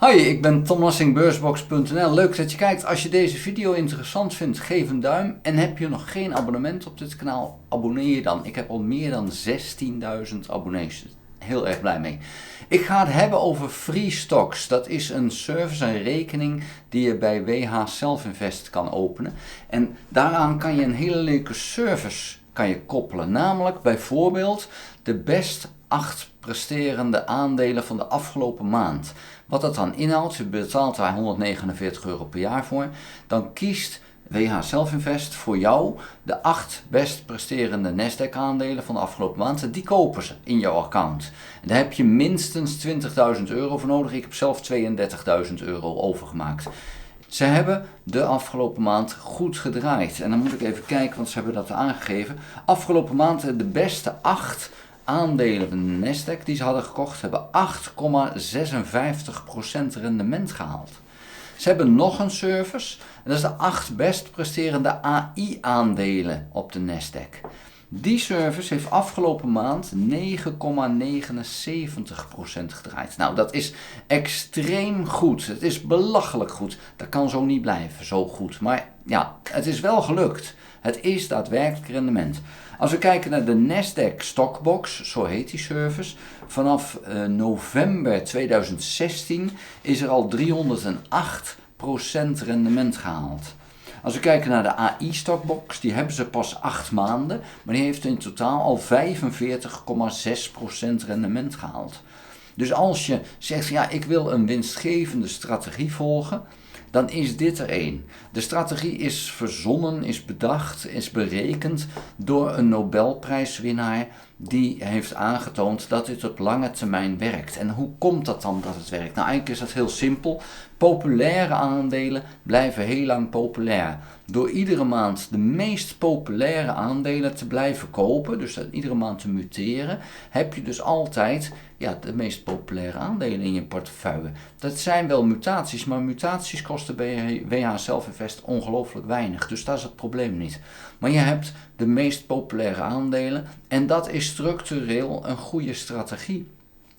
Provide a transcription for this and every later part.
Hoi, ik ben Tom Lassing, beursbox.nl. Leuk dat je kijkt. Als je deze video interessant vindt, geef een duim. En heb je nog geen abonnement op dit kanaal, abonneer je dan. Ik heb al meer dan 16.000 abonnees. Heel erg blij mee. Ik ga het hebben over Free Stocks. Dat is een service, een rekening die je bij WH Selfinvest kan openen. En daaraan kan je een hele leuke service koppelen. Namelijk bijvoorbeeld de best 8 presterende aandelen van de afgelopen maand. Wat dat dan inhoudt, je betaalt daar €149 per jaar voor. Dan kiest WH Selfinvest voor jou de 8 best presterende Nasdaq aandelen van de afgelopen maand. Die kopen ze in jouw account. En daar heb je minstens €20.000 voor nodig. Ik heb zelf €32.000 overgemaakt. Ze hebben de afgelopen maand goed gedraaid. En dan moet ik even kijken, want ze hebben dat aangegeven. Afgelopen maand de beste 8 aandelen van de Nasdaq die ze hadden gekocht, hebben 8,56% rendement gehaald. Ze hebben nog een service, en dat is de 8 best presterende AI-aandelen op de Nasdaq. Die service heeft afgelopen maand 9,79% gedraaid. Nou, dat is extreem goed. Het is belachelijk goed. Dat kan zo niet blijven, zo goed. Maar ja, het is wel gelukt. Het is daadwerkelijk rendement. Als we kijken naar de Nasdaq Stockbox, zo heet die service, vanaf november 2016 is er al 308% rendement gehaald. Als we kijken naar de AI-stockbox, die hebben ze pas 8 maanden, maar die heeft in totaal al 45,6% rendement gehaald. Dus als je zegt, ja, ik wil een winstgevende strategie volgen, dan is dit er één. De strategie is verzonnen, is bedacht, is berekend door een Nobelprijswinnaar die heeft aangetoond dat dit op lange termijn werkt. En hoe komt dat dan dat het werkt? Nou, eigenlijk is dat heel simpel. Populaire aandelen blijven heel lang populair. Door iedere maand de meest populaire aandelen te blijven kopen, dus dat iedere maand te muteren, heb je dus altijd de meest populaire aandelen in je portefeuille. Dat zijn wel mutaties, maar mutaties kosten bij WH Selfinvest ongelooflijk weinig. Dus dat is het probleem niet. Maar je hebt de meest populaire aandelen en dat is structureel een goede strategie.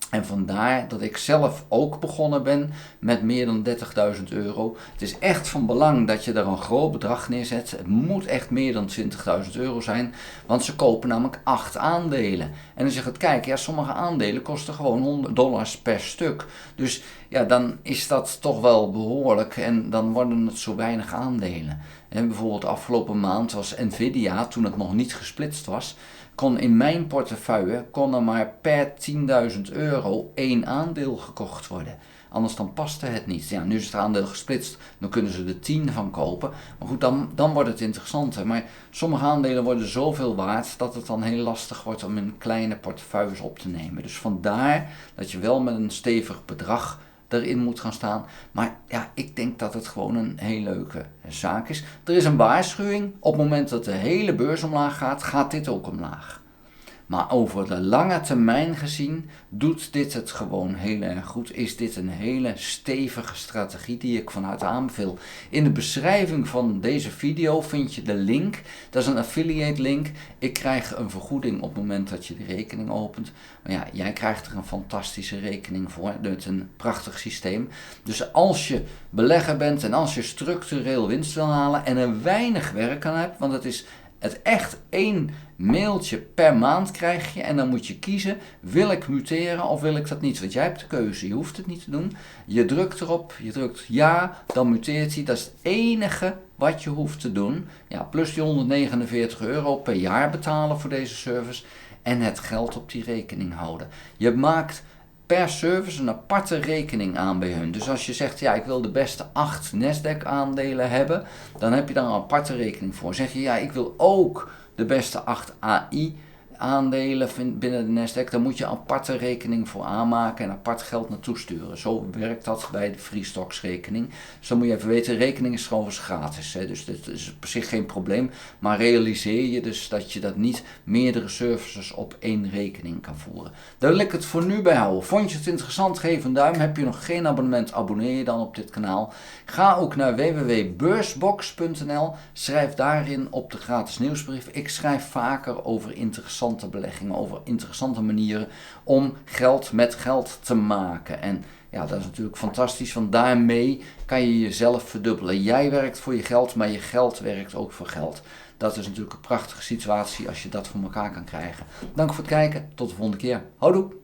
En vandaar dat ik zelf ook begonnen ben met meer dan €30.000. Het is echt van belang dat je er een groot bedrag neerzet. Het moet echt meer dan €20.000 zijn, want ze kopen namelijk 8 aandelen. En dan zeg je, kijk, ja, sommige aandelen kosten gewoon $100 per stuk. Dus ja, dan is dat toch wel behoorlijk en dan worden het zo weinig aandelen. En bijvoorbeeld afgelopen maand was Nvidia, toen het nog niet gesplitst was, kon in mijn portefeuille er maar per €10.000 één aandeel gekocht worden. Anders dan paste het niet. Ja, nu is het aandeel gesplitst, dan kunnen ze er 10 van kopen. Maar goed, dan wordt het interessanter. Maar sommige aandelen worden zoveel waard dat het dan heel lastig wordt om in kleine portefeuilles op te nemen. Dus vandaar dat je wel met een stevig bedrag erin moet gaan staan. Maar ja, ik denk dat het gewoon een heel leuke zaak is. Er is een waarschuwing. Op het moment dat de hele beurs omlaag gaat, gaat dit ook omlaag. Maar over de lange termijn gezien doet dit het gewoon heel erg goed. Is dit een hele stevige strategie die ik van harte aanbeveel. In de beschrijving van deze video vind je de link. Dat is een affiliate link. Ik krijg een vergoeding op het moment dat je de rekening opent. Maar ja, jij krijgt er een fantastische rekening voor. Met een prachtig systeem. Dus als je belegger bent en als je structureel winst wil halen en er weinig werk aan hebt, want het is echt 1 mailtje per maand krijg je en dan moet je kiezen, wil ik muteren of wil ik dat niet? Want jij hebt de keuze, je hoeft het niet te doen. Je drukt erop, je drukt ja, dan muteert hij. Dat is het enige wat je hoeft te doen. Ja, plus die €149 per jaar betalen voor deze service en het geld op die rekening houden. Je maakt per service een aparte rekening aan bij hun. Dus als je zegt, ja, ik wil de beste 8 Nasdaq aandelen hebben, dan heb je daar een aparte rekening voor. Zeg je, ja, ik wil ook de beste 8 AI aandelen binnen de Nasdaq, dan moet je een aparte rekening voor aanmaken en apart geld naartoe sturen. Zo werkt dat bij de Free Stocks rekening. Dus dan moet je even weten, de rekening is gewoon gratis. Hè? Dus dit is op zich geen probleem. Maar realiseer je dus dat je dat niet meerdere services op 1 rekening kan voeren. Daar wil ik het voor nu bij houden. Vond je het interessant? Geef een duim. Heb je nog geen abonnement? Abonneer je dan op dit kanaal. Ga ook naar www.beursbox.nl. Schrijf daarin op de gratis nieuwsbrief. Ik schrijf vaker over interessante interessante beleggingen, over interessante manieren om geld met geld te maken. En ja, dat is natuurlijk fantastisch, want daarmee kan je jezelf verdubbelen. Jij werkt voor je geld, maar je geld werkt ook voor geld. Dat is natuurlijk een prachtige situatie als je dat voor elkaar kan krijgen. Dank voor het kijken, tot de volgende keer. Houdoe!